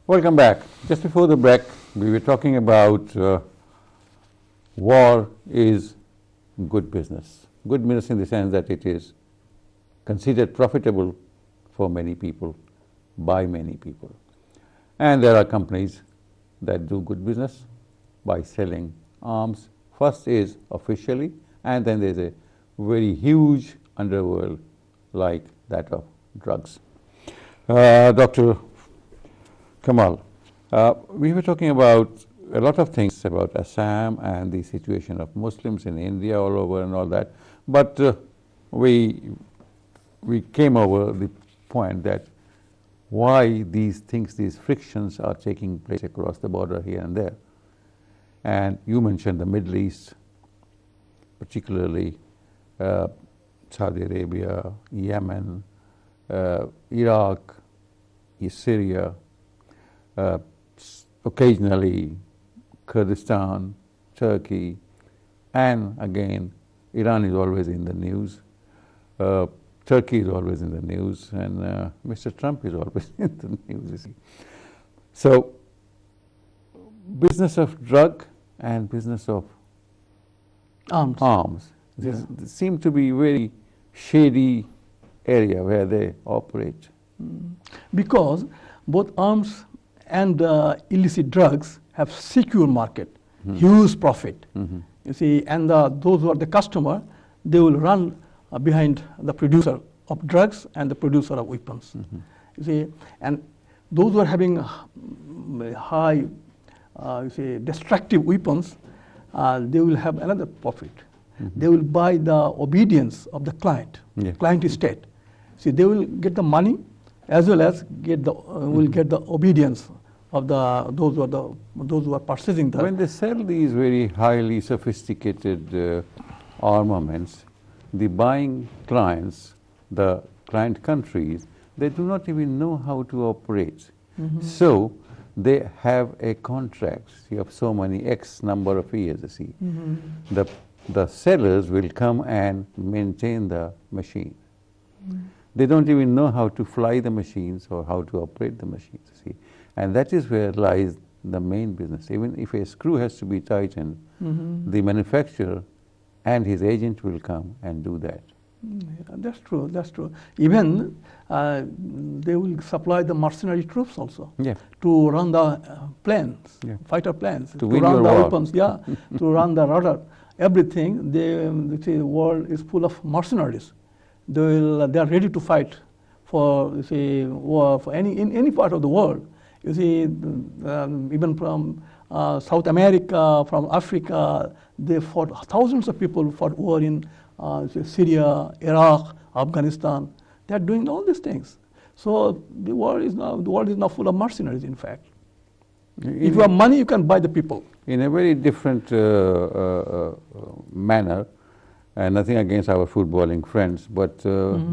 Welcome back. Just before the break, we were talking about war is good business. Good business in the sense that it is considered profitable for many people, by many people. And there are companies that do good business by selling arms. First is officially, and then there's a very huge underworld like that of drugs. Dr. Kamal, we were talking about a lot of things about Assam and the situation of Muslims in India all over and all that, but we came over the point that why these things, these frictions are taking place across the border here and there. And you mentioned the Middle East, particularly Saudi Arabia, Yemen, Iraq, Syria, occasionally Kurdistan, Turkey, and again Iran is always in the news. Turkey is always in the news, and Mr. Trump is always in the news, you see. So, business of drug and business of arms. This seem to be very shady area where they operate. Because both arms and illicit drugs have secure market, huge profit. You see, and those who are the customer, they will run behind the producer of drugs and the producer of weapons. You see, and those who are having high, you see, destructive weapons, they will have another profit. They will buy the obedience of the client, client state. See, they will get the money as well as get the will get the obedience of those who are purchasing the. When they sell these very highly sophisticated armaments, the buying clients, the client countries, they do not even know how to operate. So they have a contract. You have so many X number of years, you see. The sellers will come and maintain the machine. They don't even know how to fly the machines or how to operate the machines, you see. And that is where lies the main business. Even if a screw has to be tightened, the manufacturer and his agent will come and do that. That's true, that's true. Even they will supply the mercenary troops also to run the planes, fighter planes, to run the weapons, to run the radar, everything. The world is full of mercenaries. They are ready to fight for, you see, war for in any part of the world. You see, even from South America, from Africa, they fought, thousands of people fought war in Syria, Iraq, Afghanistan. They are doing all these things. So the world is now full of mercenaries, in fact. If you have money, you can buy the people. In a very different manner, and nothing against our footballing friends, but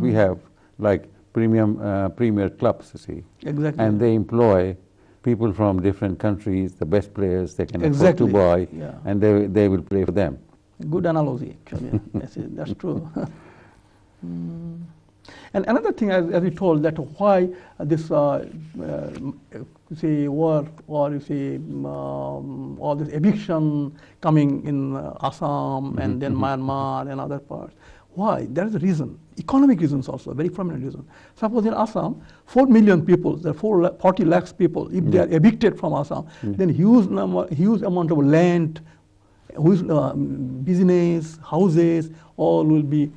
we have like premier clubs, you see. Exactly. And they employ people from different countries, the best players they can afford to buy, and they will play for them. Good analogy, actually. That's true. And another thing, as we told, that why this you see, war or you see all this eviction coming in Assam and then Myanmar and other parts. Why? There is a reason. Economic reasons also, very prominent reason. Suppose in Assam, 4 million people, there are 40 lakhs people, if they are evicted from Assam, then huge amount of land, business, houses, all will be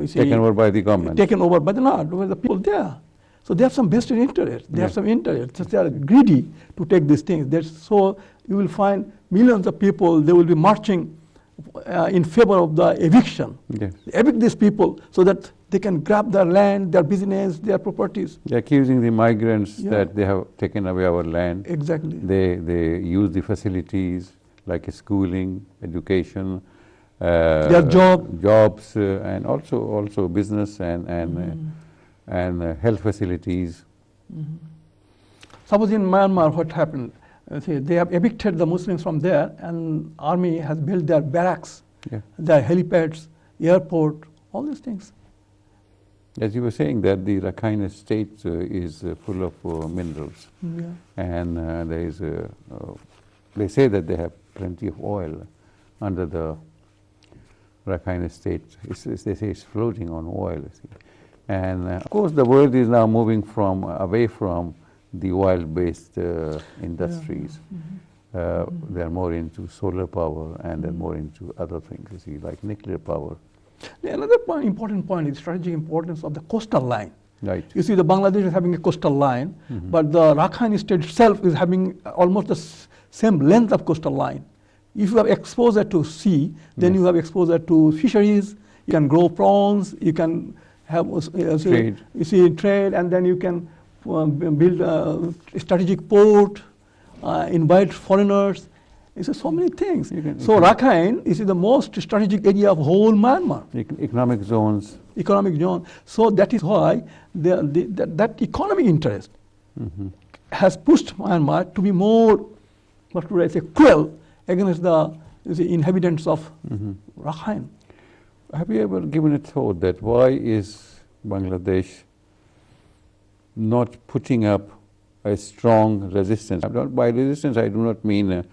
taken over by the government. Taken over by the people there. So they have some vested interest. They have some interest. So they are greedy to take these things. So you will find millions of people, they will be marching in favor of the eviction. Evict these people so that they can grab their land, their business, their properties. They are accusing the migrants that they have taken away our land. Exactly. They use the facilities like schooling, education, their jobs, and also business and health facilities. Suppose in Myanmar, what happened? They have evicted the Muslims from there, and army has built their barracks, their helipads, airport, all these things. As you were saying that the Rakhine state is full of minerals, and there is they say that they have plenty of oil under the Rakhine state. They say it's floating on oil. And of course, the world is now moving away from the oil-based industries. They are more into solar power, and they're more into other things, you see, like nuclear power. Another important point is strategic importance of the coastal line. Right. You see, the Bangladesh is having a coastal line, but the Rakhine state itself is having almost the same length of coastal line. If you have exposure to sea, then you have exposure to fisheries. You can grow prawns. You can have trade. You see trade, and then you can build a strategic port, invite foreigners. It's so many things. So Rakhine is the most strategic area of whole Myanmar. Economic zones. Economic zone. So that is why that economic interest has pushed Myanmar to be more, what would I say, cruel against the inhabitants of Rakhine. Have you ever given a thought that why is Bangladesh not putting up a strong resistance? By resistance, I do not mean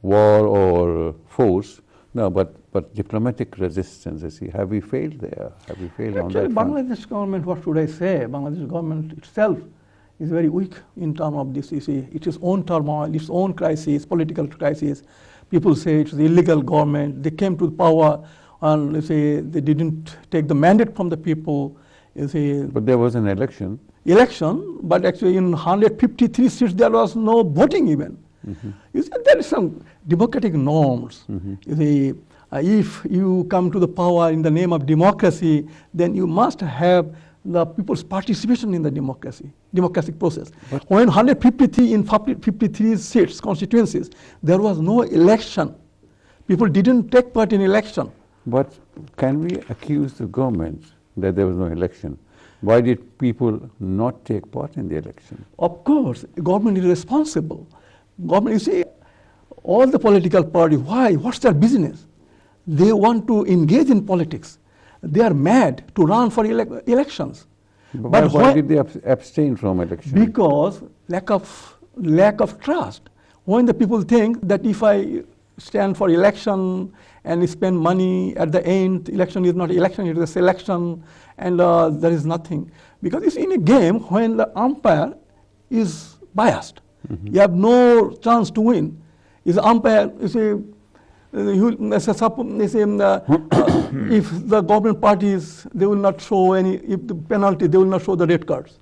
war or force, no, but diplomatic resistance. You see, have we failed there? Have we failed on that front? Bangladesh government, what should I say? Bangladesh government itself is very weak in terms of this. You see, its own turmoil, its own crisis, political crisis. People say it's the illegal government. They came to power, and you see, they didn't take the mandate from the people. You see, but there was an election. But actually in 153 seats there was no voting even. You see, there is some democratic norms. You see, if you come to the power in the name of democracy, then you must have the people's participation in the democratic process. But when 153 in 53 seats, constituencies, there was no election. People didn't take part in election. But can we accuse the government that there was no election? Why did people not take part in the election? Of course, government is responsible. Government, you see, all the political parties, why? What's their business? They want to engage in politics. They are mad to run for elections. But why did they abstain from election? Because lack of trust. When the people think that if I stand for election and spend money at the end, election is not election, it is a selection, and there is nothing. Because it's in a game when the umpire is biased. You have no chance to win. Is the umpire, you see, if the government parties, they will not show any, if the penalty, they will not show the red cards.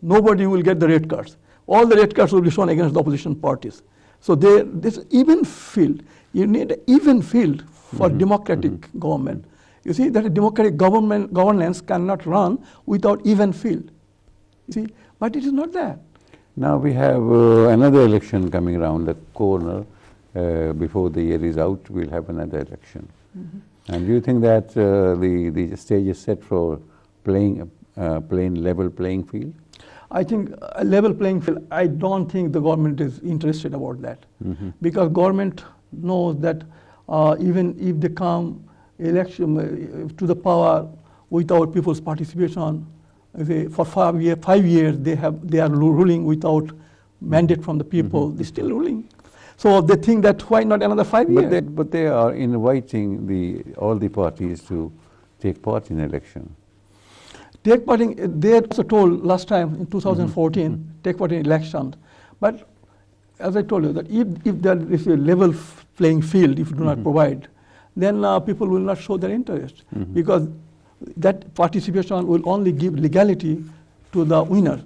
Nobody will get the red cards. All the red cards will be shown against the opposition parties. So this even field, you need an even field for democratic government. You see that a democratic governance cannot run without even field. You see, but it is not that. Now we have another election coming around the corner. Before the year is out, we'll have another election. And do you think that the stage is set for playing level playing field? I think a level playing field, I don't think the government is interested about that. Because government knows that even if they come election to the power without people's participation, for 5 years they are ruling without mandate from the people. They're still ruling. So they think that why not another 5 years? But they are inviting all the parties to take part in election. Take part in, they also told last time in 2014, take part in elections. But as I told you, that if there is a level playing field, if you do not provide, then people will not show their interest. Because that participation will only give legality to the winner.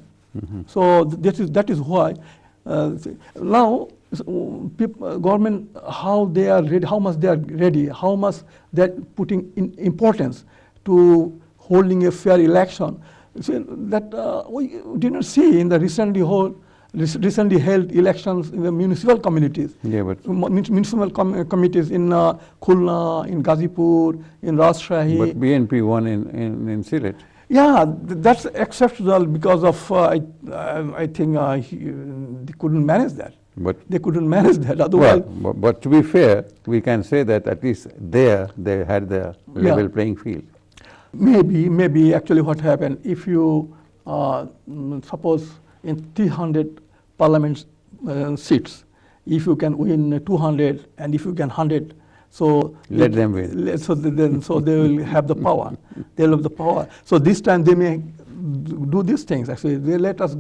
So that is why now government, how they are ready, how much they are ready, how much they are putting in importance to holding a fair election. So that we did not see in the recently held elections in the municipal communities. Yeah, but municipal committees in Khulna, in Ghazipur, in Rajshahi. But BNP won in Sylhet. Yeah, that's exceptional because of I think they couldn't manage that. But they couldn't manage that. Otherwise, but to be fair, we can say that at least there they had the level playing field. Maybe actually what happened, if you suppose in 300 parliament seats, if you can win 200 and if you can 100, so let them win. So they will have the power. They'll have the power. So this time they may do these things. Actually, they let us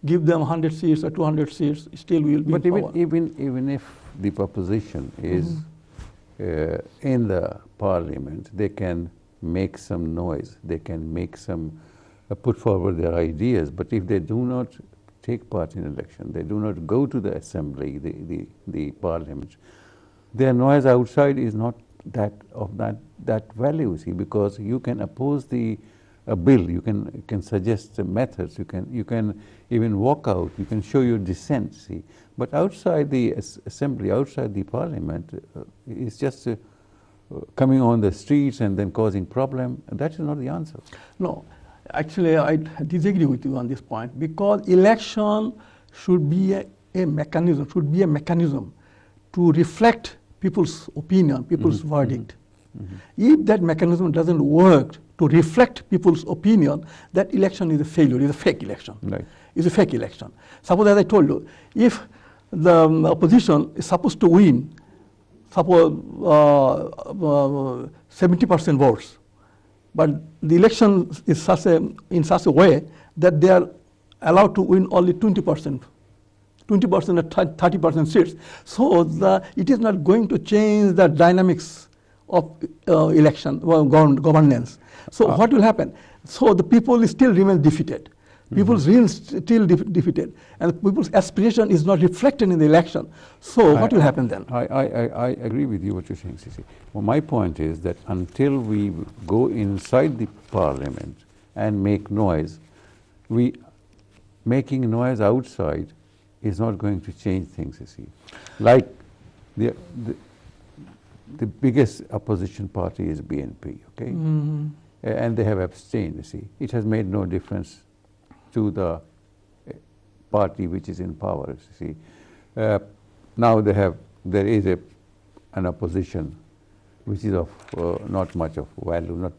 give them 100 seats or 200 seats. Still, we will be. But even if the opposition is in the parliament, they can make some noise. They can make some put forward their ideas. But if they do not take part in election, they do not go to the assembly, the parliament, their noise outside is not that of that value, see, because you can oppose a bill, you can suggest the methods, you can even walk out, you can show your dissent, see. But outside the assembly, outside the parliament, it's just coming on the streets and then causing problem. That is not the answer. No, actually, I disagree with you on this point, because election should be a mechanism to reflect people's opinion, people's verdict. If that mechanism doesn't work to reflect people's opinion, that election is a failure, is a fake election. Right. It's a fake election. Suppose, as I told you, if the opposition is supposed to win, suppose 70% votes, but the election is in such a way that they are allowed to win only 20%. 20% or 30% seats. So it is not going to change the dynamics of election, governance. So what will happen? So the people still remain defeated. People will still defeated. And people's aspiration is not reflected in the election. So what will happen then? I agree with you what you're saying, Sisi. Well, my point is that until we go inside the parliament and make noise, making noise outside is not going to change things, you see. Like the biggest opposition party is BNP, okay? And they have abstained, you see. It has made no difference to the party which is in power, you see. Now there is an opposition which is of not much of value, not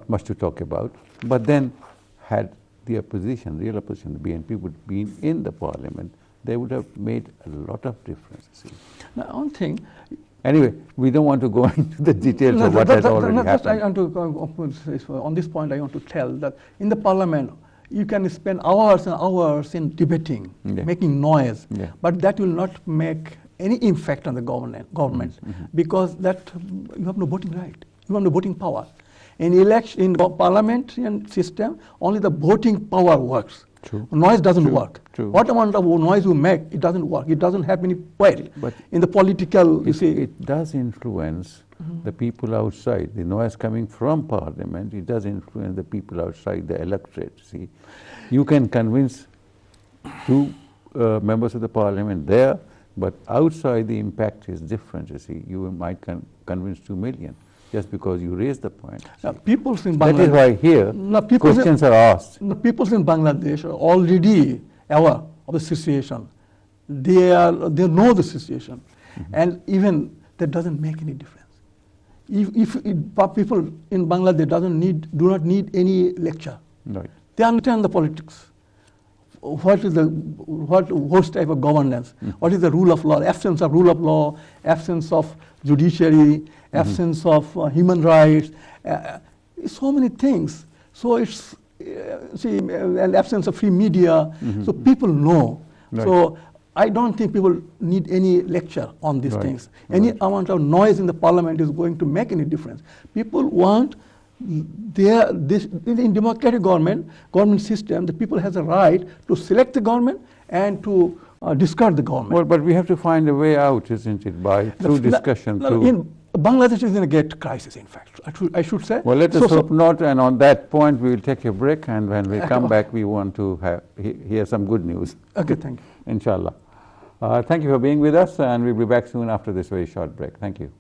much to talk about, but then had the opposition, real opposition, the BNP would be in the parliament, they would have made a lot of difference. See. Now, one thing. Anyway, we don't want to go into the details of what has already happened. On this point, I want to tell that in the parliament, you can spend hours and hours in debating, making noise, but that will not make any impact on the government because that you have no voting right, you have no voting power. In parliamentarian system, only the voting power works. True. Noise doesn't work. True. What amount of noise you make, it doesn't work. It doesn't have any weight. But in the political, you see, it does influence the people outside. The noise coming from parliament, it does influence the people outside, the electorate. See, you can convince 2 members of the parliament there, but outside the impact is different. You see, you might convince 2 million. Just because you raise the point. Now, peoples in Bangladesh. That is why here questions are asked. The peoples in Bangladesh are already aware of the situation. They know the situation, and even that doesn't make any difference. If people in Bangladesh do not need any lecture. Right. They understand the politics. What type of governance? What is the rule of law? Absence of rule of law, absence of judiciary, absence of human rights, so many things. So it's an absence of free media. So people know. Right. So I don't think people need any lecture on these things. Any amount of noise in the parliament is going to make any difference. People want in democratic government system, the people has a right to select the government and to discard the government. Well, but we have to find a way out, isn't it, through discussion. Bangladesh is in a great crisis, in fact, I should say. Well, let us hope not, and on that point we will take a break, and when we come back we want to hear some good news. Okay, thank you. Inshallah. Thank you for being with us, and we'll be back soon after this very short break. Thank you.